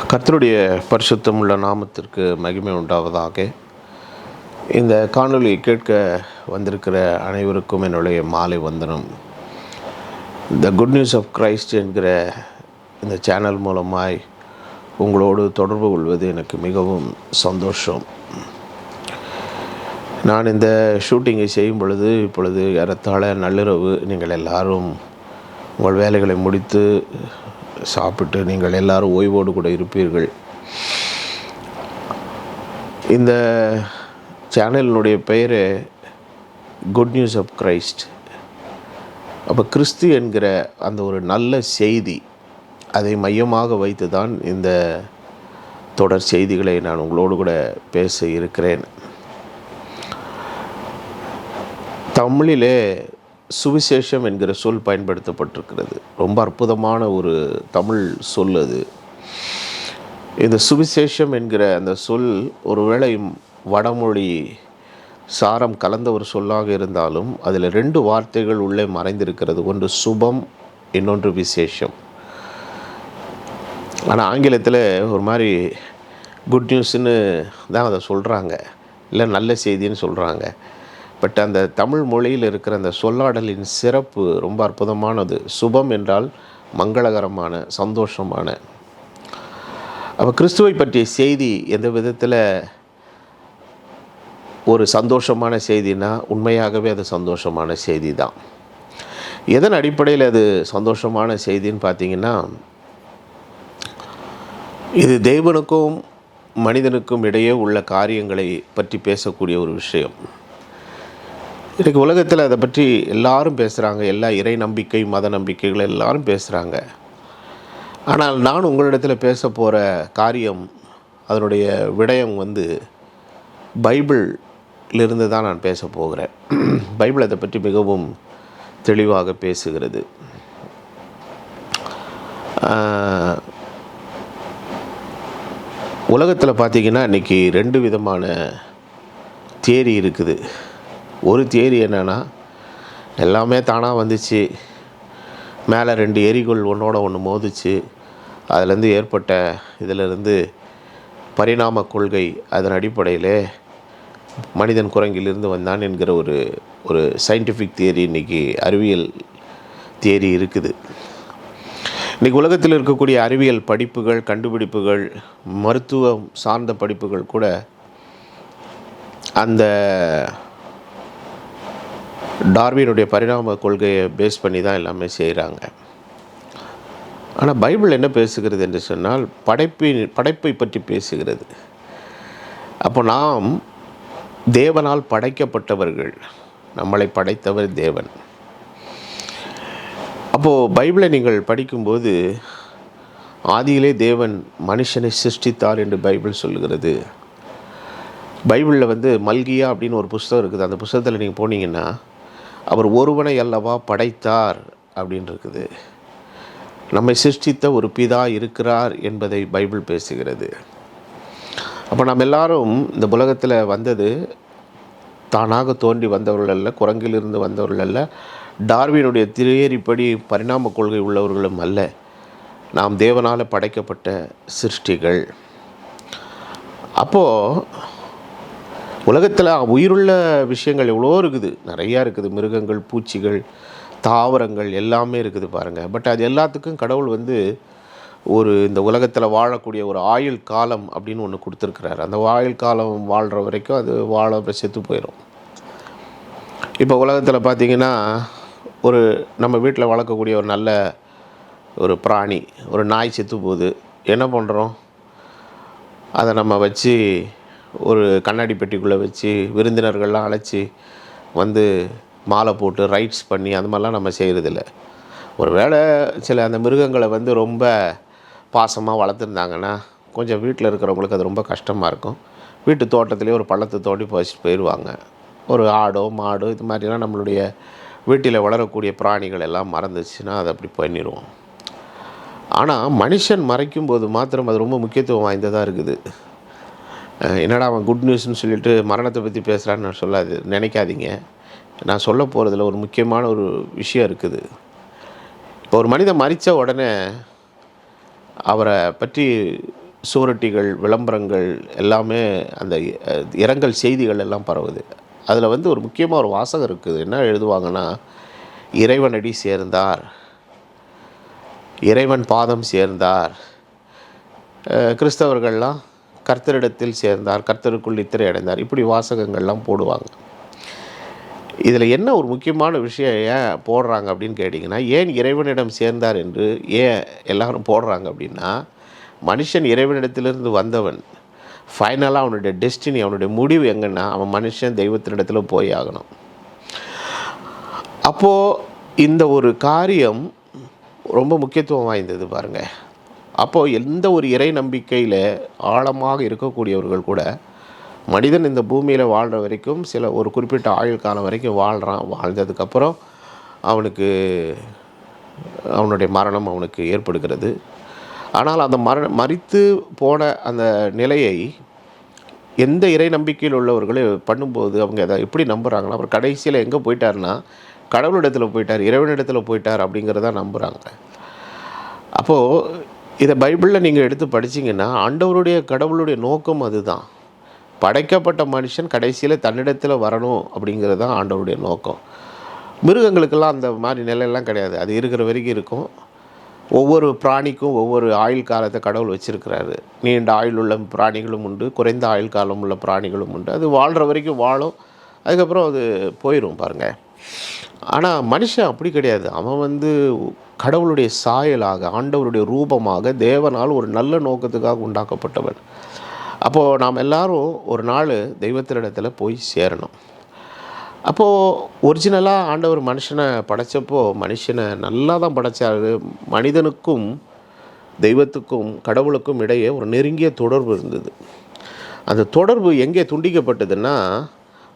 கர்த்தருடைய பரிசுத்தமுள்ள நாமத்திற்கு மகிமை உண்டாவதாக. இந்த காணொளி கேட்க வந்திருக்கிற அனைவருக்கும் என்னுடைய மாலை வந்தனம். The good news of Christ என்கிற இந்த சேனல் மூலமாய் உங்களோடு தொடர்பு கொள்வது எனக்கு மிகவும் சந்தோஷம். நான் இந்த ஷூட்டிங்கை செய்யும் பொழுது இப்பொழுது ஏறத்தாழ நள்ளிரவு. நீங்கள் எல்லாரும் உங்கள் வேலைகளை முடித்து சாப்பிட்டு நீங்கள் எல்லாரும் ஓய்வோடு கூட இருப்பீர்கள். இந்த சேனலினுடைய பெயரே குட் நியூஸ் ஆஃப் கிரைஸ்ட். அப்போ கிறிஸ்து என்கிற அந்த ஒரு நல்ல செய்தி, அதை மையமாக வைத்து தான் இந்த தொடர் செய்திகளை நான் உங்களோடு கூட பேச இருக்கிறேன். தமிழிலே சுவிசேஷம் என்கிற சொல் பயன்படுத்தப்பட்டிருக்கிறது. ரொம்ப அற்புதமான ஒரு தமிழ் சொல் அது. இந்த சுவிசேஷம் என்கிற அந்த சொல் ஒருவேளை வடமொழி சாரம் கலந்த ஒரு சொல்லாக இருந்தாலும் அதில் ரெண்டு வார்த்தைகள் உள்ளே மறைந்திருக்கிறது. ஒன்று சுபம், இன்னொன்று விசேஷம். ஆனால் ஆங்கிலத்தில் ஒரு மாதிரி குட் நியூஸ்ன்னு தான் அதை சொல்கிறாங்க, இல்லை நல்ல செய்தின்னு சொல்கிறாங்க. பட் அந்த தமிழ் மொழியில் இருக்கிற அந்த சொல்லாடலின் சிறப்பு ரொம்ப அற்புதமானது. சுபம் என்றால் மங்களகரமான, சந்தோஷமான. அப்போ கிறிஸ்துவை பற்றிய செய்தி எந்த விதத்தில் ஒரு சந்தோஷமான செய்தினா உண்மையாகவே அது சந்தோஷமான செய்தி தான். எதன் அடிப்படையில் அது சந்தோஷமான செய்தின்னு பார்த்தீங்கன்னா, இது தேவனுக்கும் மனிதனுக்கும் இடையே உள்ள காரியங்களை பற்றி பேசக்கூடிய ஒரு விஷயம். இன்றைக்கு உலகத்தில் அதை பற்றி எல்லாரும் பேசுகிறாங்க. எல்லா இறை நம்பிக்கை, மத நம்பிக்கைகள் எல்லாரும் பேசுகிறாங்க. ஆனால் நான் உங்களிடத்தில் பேச போகிற காரியம், அதனுடைய விடயம் பைபிளிலிருந்து தான் நான் பேச போகிறேன். பைபிள் அதை பற்றி மிகவும் தெளிவாக பேசுகிறது. உலகத்தில் பார்த்திங்கன்னா இன்றைக்கி ரெண்டு விதமான தியரி இருக்குது. ஒரு தியரி என்னென்னா, எல்லாமே தானாக வந்துச்சு, மேலே ரெண்டு எரிகோள் ஒன்றோட ஒன்று மோதிச்சு, அதிலேருந்து ஏற்பட்ட இதிலிருந்து பரிணாம கொள்கை, அதன் அடிப்படையில் மனிதன் குரங்கிலிருந்து வந்தான் என்கிற ஒரு சயின்டிஃபிக் தியரி, இன்றைக்கி அறிவியல் தியரி இருக்குது. இன்றைக்கி உலகத்தில் இருக்கக்கூடிய அறிவியல் படிப்புகள், கண்டுபிடிப்புகள், மருத்துவம் சார்ந்த படிப்புகள் கூட அந்த டார்வினுடைய பரிணாம கொள்கையை பேஸ் பண்ணி தான் எல்லாமே செய்கிறாங்க. ஆனால் பைபிள் என்ன பேசுகிறது என்று சொன்னால், படைப்பை பற்றி பேசுகிறது. அப்போ நாம் தேவனால் படைக்கப்பட்டவர்கள், நம்மளை படைத்தவர் தேவன். அப்போது பைபிளை நீங்கள் படிக்கும்போது, ஆதியிலே தேவன் மனுஷனை சிருஷ்டித்தார் என்று பைபிள் சொல்லுகிறது. பைபிளில் மல்கியா அப்படின்னு ஒரு புஸ்தகம் இருக்குது. அந்த புஸ்தகத்தில் நீங்கள் போனீங்கன்னா, அவர் ஒருவனை அல்லவா படைத்தார் அப்படின்னு இருக்குது. நம்மை சிருஷ்டித்த ஒரு பிதா இருக்கிறார் என்பதை பைபிள் பேசுகிறது. அப்போ நம்ம எல்லாரும் இந்த உலகத்தில் வந்தது தானாக தோன்றி வந்தவர்கள் அல்ல, குரங்கிலிருந்து வந்தவர்கள் அல்ல, டார்வினுடைய தியரிப்படி பரிணாம கொள்கை உள்ளவர்களும் அல்ல. நாம் தேவனால் படைக்கப்பட்ட சிருஷ்டிகள். அப்போது உலகத்தில் உயிருள்ள விஷயங்கள் எவ்வளோ இருக்குது, நிறையா இருக்குது. மிருகங்கள், பூச்சிகள், தாவரங்கள் எல்லாமே இருக்குது பாருங்கள். பட் அது எல்லாத்துக்கும் கடவுள் இந்த உலகத்தில் வாழக்கூடிய ஒரு ஆயுள் காலம் அப்படின்னு ஒன்று கொடுத்துருக்குறாரு. அந்த ஆயுள் காலம் வாழ்கிற வரைக்கும் அது வாழ செத்து போயிடும். இப்போ உலகத்தில் பார்த்திங்கன்னா, நம்ம வீட்டில் வளர்க்கக்கூடிய ஒரு நல்ல ஒரு பிராணி, ஒரு நாய் செத்து போகுது. என்ன பண்ணுறோம்? அதை நம்ம வச்சு ஒரு கண்ணாடி பெட்டிக்குள்ளே வச்சு விருந்தினர்கள்லாம் அழைச்சி மாலை போட்டு ரைட்ஸ் பண்ணி அந்த மாதிரிலாம் நம்ம செய்கிறதில்ல. ஒரு வேளை சில அந்த மிருகங்களை ரொம்ப பாசமாக வளர்த்துருந்தாங்கன்னா கொஞ்சம் வீட்டில் இருக்கிறவங்களுக்கு அது ரொம்ப கஷ்டமாக இருக்கும். வீட்டு தோட்டத்திலே ஒரு பள்ளத்தை தோண்டி வச்சுட்டு போயிடுவாங்க. ஒரு ஆடோ மாடோ இது மாதிரிலாம் நம்மளுடைய வீட்டில் வளரக்கூடிய பிராணிகள் எல்லாம் மறந்துச்சுன்னா அதை அப்படி பண்ணிடுவோம். ஆனால் மனுஷன் மறைக்கும்போது மாத்திரம் அது ரொம்ப முக்கியத்துவம் வாய்ந்ததாக இருக்குது. என்னடா அவன் குட் நியூஸ்னு சொல்லிட்டு மரணத்தை பற்றி பேசுகிறான்னு நான் நினைக்காதீங்க. நான் சொல்ல போகிறதுல ஒரு முக்கியமான ஒரு விஷயம் இருக்குது. இப்போ ஒரு மனிதன் மரித்த உடனே அவரை பற்றி சுவரொட்டிகள், விளம்பரங்கள் எல்லாமே அந்த இரங்கல் செய்திகள் எல்லாம் பரவுது. அதில் வந்து ஒரு முக்கியமாக ஒரு வாசகம் இருக்குது. என்ன எழுதுவாங்கன்னா, இறைவனடி சேர்ந்தார், இறைவன் பாதம் சேர்ந்தார், கிறிஸ்தவர்கள்லாம் கர்த்தரிடத்தில் சேர்ந்தார், கர்த்தருக்குள் நித்திரை அடைந்தார், இப்படி வாசகங்கள்லாம் போடுவாங்க. இதில் என்ன ஒரு முக்கியமான விஷயம் ஏன் போடுறாங்க அப்படின்னு கேட்டிங்கன்னா, ஏன் இறைவனிடம் சேர்ந்தார் என்று ஏன் எல்லாரும் போடுறாங்க அப்படின்னா, மனுஷன் இறைவனிடத்திலிருந்து வந்தவன். ஃபைனலாக அவனுடைய டெஸ்டினி, அவனுடைய முடிவு எங்கன்னா, அவன் மனுஷன் தெய்வத்தினிடத்தில் போய் ஆகணும். அப்போது இந்த ஒரு காரியம் ரொம்ப முக்கியத்துவம் வாய்ந்தது பாருங்கள். அப்போது எந்த ஒரு இறை நம்பிக்கையில் ஆழமாக இருக்கக்கூடியவர்கள் கூட, மனிதன் இந்த பூமியில் வாழ்கிற வரைக்கும் சில ஒரு குறிப்பிட்ட ஆயுள் காலம் வரைக்கும் வாழ்கிறான். வாழ்ந்ததுக்கப்புறம் அவனுக்கு அவனுடைய மரணம் அவனுக்கு ஏற்படுகிறது. ஆனால் அந்த மரித்து போன அந்த நிலையை எந்த இறை நம்பிக்கையில் உள்ளவர்களும் பண்ணும்போது அவங்க அதை எப்படி நம்புகிறாங்கன்னா, அப்புறம் கடைசியில் எங்கே போயிட்டார்னா, கடவுளிடத்தில் போயிட்டார், இறைவனிடத்தில் போயிட்டார் அப்படிங்கிறத நம்புகிறாங்க. அப்போது இதை பைபிளில் நீங்கள் எடுத்து படிச்சிங்கன்னா, ஆண்டவருடைய கடவுளுடைய நோக்கம் அதுதான். படைக்கப்பட்ட மனுஷன் கடைசியில் தன்னிடத்தில் வரணும் அப்படிங்கிறது தான் ஆண்டவருடைய நோக்கம். மிருகங்களுக்கெல்லாம் அந்த மாதிரி நிலையெல்லாம் கிடையாது. அது இருக்கிற வரைக்கும் இருக்கும். ஒவ்வொரு பிராணிக்கும் ஒவ்வொரு ஆயுள் காலத்தை கடவுள் வச்சுருக்கிறாரு. நீண்ட ஆயுள் உள்ள பிராணிகளும் உண்டு, குறைந்த ஆயுள் காலம் உள்ள பிராணிகளும் உண்டு. அது வாழ்கிற வரைக்கும் வாழும், அதுக்கப்புறம் அது போயிடும் பாருங்கள். ஆனால் மனுஷன் அப்படி கிடையாது. அவன் வந்து கடவுளுடைய சாயலாக, ஆண்டவருடைய ரூபமாக, தேவனால் ஒரு நல்ல நோக்கத்துக்காக உண்டாக்கப்பட்டவன். அப்போது நாம் எல்லோரும் ஒரு நாள் தெய்வத்தினிடத்தில் போய் சேரணும். அப்போது ஒரிஜினலாக ஆண்டவர் மனுஷனை படைத்தப்போ மனுஷனை நல்லா தான் படைத்தார். மனிதனுக்கும் தெய்வத்துக்கும் கடவுளுக்கும் இடையே ஒரு நெருங்கிய தொடர்பு இருந்தது. அந்த தொடர்பு எங்கே துண்டிக்கப்பட்டதுன்னா,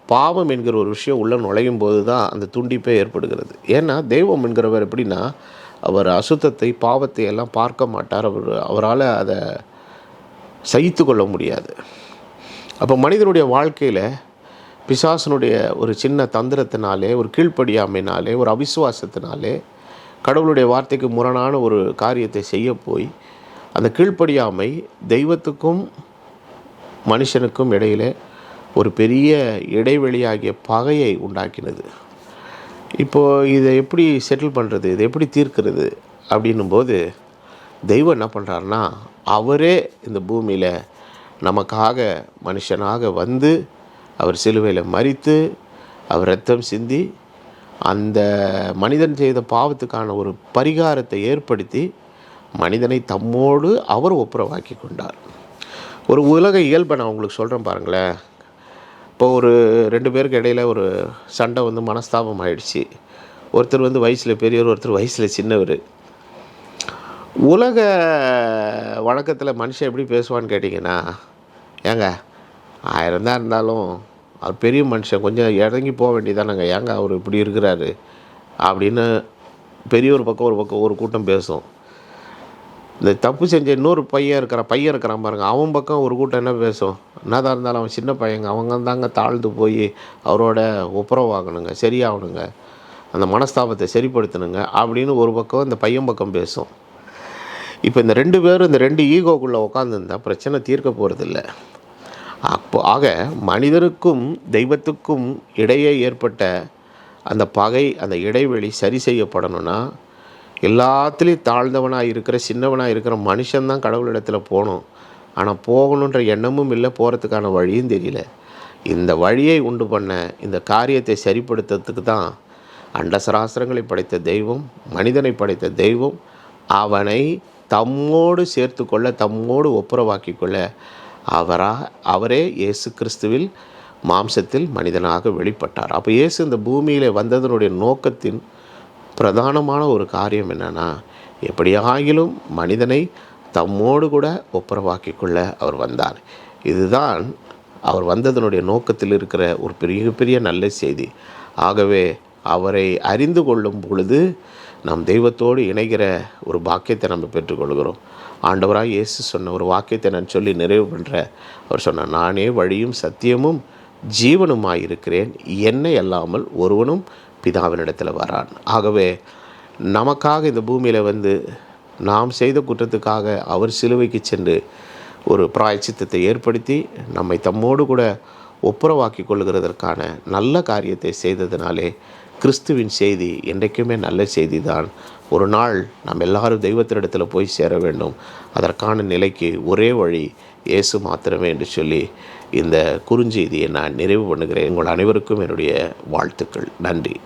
பாவம் என்கிற ஒரு விஷயம் உள்ளே நுழையும் போது தான் அந்த துண்டிப்பே ஏற்படுகிறது. ஏன்னா தெய்வம் என்கிறவர் எப்படின்னா, அவர் அசுத்தத்தை, பாவத்தை எல்லாம் பார்க்க மாட்டார். அவரால் அதை சகித்து கொள்ள முடியாது. அப்போ மனிதனுடைய வாழ்க்கையில் பிசாசனுடைய ஒரு சின்ன தந்திரத்தினாலே, ஒரு கீழ்ப்படியாமையினாலே, ஒரு அவிசுவாசத்தினாலே, கடவுளுடைய வார்த்தைக்கு முரணான ஒரு காரியத்தை செய்ய போய் அந்த கீழ்ப்படியாமை தெய்வத்துக்கும் மனுஷனுக்கும் இடையிலே ஒரு பெரிய இடைவெளியாகிய பகையை உண்டாக்கினது. இப்போது இதை எப்படி செட்டில் பண்ணுறது, இதை எப்படி தீர்க்கிறது அப்படின்னும்போது, தெய்வம் என்ன பண்ணுறாருன்னா, அவரே இந்த பூமியில் நமக்காக மனுஷனாக வந்து, அவர் சிலுவையில் மரித்து, அவர் இரத்தம் சிந்தி, அந்த மனிதன் செய்த பாவத்துக்கான ஒரு பரிகாரத்தை ஏற்படுத்தி மனிதனை தம்மோடு அவர் ஒப்புரவாக்கி கொண்டார். ஒரு உலக இயல்பை நான் உங்களுக்கு சொல்கிறேன் பாருங்களேன். இப்போ ஒரு 2 பேருக்கு இடையில் ஒரு சண்டை வந்து மனஸ்தாபம் ஆயிடுச்சு. ஒருத்தர் வந்து வயசில் பெரியவர், ஒருத்தர் வயசில் சின்னவர். உலக வழக்கத்தில் மனுஷன் எப்படி பேசுவான்னு கேட்டிங்கன்னா, ஏங்க 1000 தான் இருந்தாலும் அவர் பெரிய மனுஷன், கொஞ்சம் இறங்கி போக வேண்டியதானங்க, ஏங்க அவர் இப்படி இருக்கிறாரு அப்படின்னு பெரிய ஒரு பக்கம் ஒரு கூட்டம் பேசும். இந்த தப்பு செஞ்ச இன்னொரு பையன் இருக்கிறான் பாருங்கள், அவன் பக்கம் ஒரு கூட்டம் என்ன பேசும், என்னதான் இருந்தாலும் அவன் சின்ன பையங்க, அவங்க தாங்க தாழ்ந்து போய் அவரோட ஒப்புரவாகணுங்க, சரியாகணுங்க, அந்த மனஸ்தாபத்தை சரிப்படுத்தணுங்க அப்படின்னு ஒரு பக்கம் இந்த பையன் பக்கம் பேசும். இப்போ இந்த 2 பேரும் இந்த 2 ஈகோக்குள்ளே உட்காந்துருந்தால் பிரச்சனை தீர்க்க போகிறதில்ல. ஆக மனிதனுக்கும் தெய்வத்துக்கும் இடையே ஏற்பட்ட அந்த பகை, அந்த இடைவெளி சரி செய்யப்படணும்னா, எல்லாத்துலேயும் தாழ்ந்தவனாக இருக்கிற, சின்னவனாக இருக்கிற மனுஷன்தான் கடவுளிடத்தில் போகணும். ஆனால் போகணுன்ற எண்ணமும் இல்லை, போகிறதுக்கான வழியும் தெரியல. இந்த வழியை உண்டு பண்ண, இந்த காரியத்தை சரிப்படுத்துறதுக்கு தான் அண்டசராஸ்திரங்களை படைத்த தெய்வம், மனிதனை படைத்த தெய்வம், அவனை தம்மோடு சேர்த்து கொள்ள, தம்மோடு ஒப்புரவாக்கி கொள்ள அவரே இயேசு கிறிஸ்துவில் மாம்சத்தில் மனிதனாக வெளிப்பட்டார். அப்போ இயேசு இந்த பூமியில் வந்ததனுடைய நோக்கத்தின் பிரதானமான ஒரு காரியம் என்னென்னா, எப்படியாகிலும் மனிதனை தம்மோடு கூட ஒப்புரவாக்கி கொள்ள அவர் வந்தார். இதுதான் அவர் வந்ததனுடைய நோக்கத்தில் இருக்கிற ஒரு பெரிய நல்ல செய்தி. ஆகவே அவரை அறிந்து கொள்ளும் பொழுது நம் தெய்வத்தோடு இணைகிற ஒரு பாக்கியத்தை நம்ம பெற்றுக்கொள்கிறோம். ஆண்டவராக இயேசு சொன்ன ஒரு வாக்கியத்தை நான் சொல்லி நிறைவு பண்ணுறேன். அவர் சொன்னார், நானே வழியும் சத்தியமும் ஜீவனுமாயிருக்கிறேன், என்னை அல்லாமல் ஒருவனும் பிதாவினிடத்தில் வரான். ஆகவே நமக்காக இந்த பூமியில் வந்து நாம் செய்த குற்றத்துக்காக அவர் சிலுவைக்கு சென்று ஒரு பிராயச்சித்தத்தை ஏற்படுத்தி நம்மை தம்மோடு கூட ஒப்புரவாக்கி கொள்ளுகிறதற்கான நல்ல காரியத்தை செய்ததினாலே கிறிஸ்துவின் செய்தி என்றைக்குமே நல்ல செய்தி தான். ஒரு நாள் நாம் எல்லாரும் தெய்வத்தினிடத்தில் போய் சேர வேண்டும். அதற்கான நிலைக்கு ஒரே வழி இயேசு மாத்திரமே என்று சொல்லி இந்த குறுஞ்செய்தியை நான் நிறைவு பண்ணுகிறேன். உங்கள் அனைவருக்கும் என்னுடைய வாழ்த்துக்கள். நன்றி.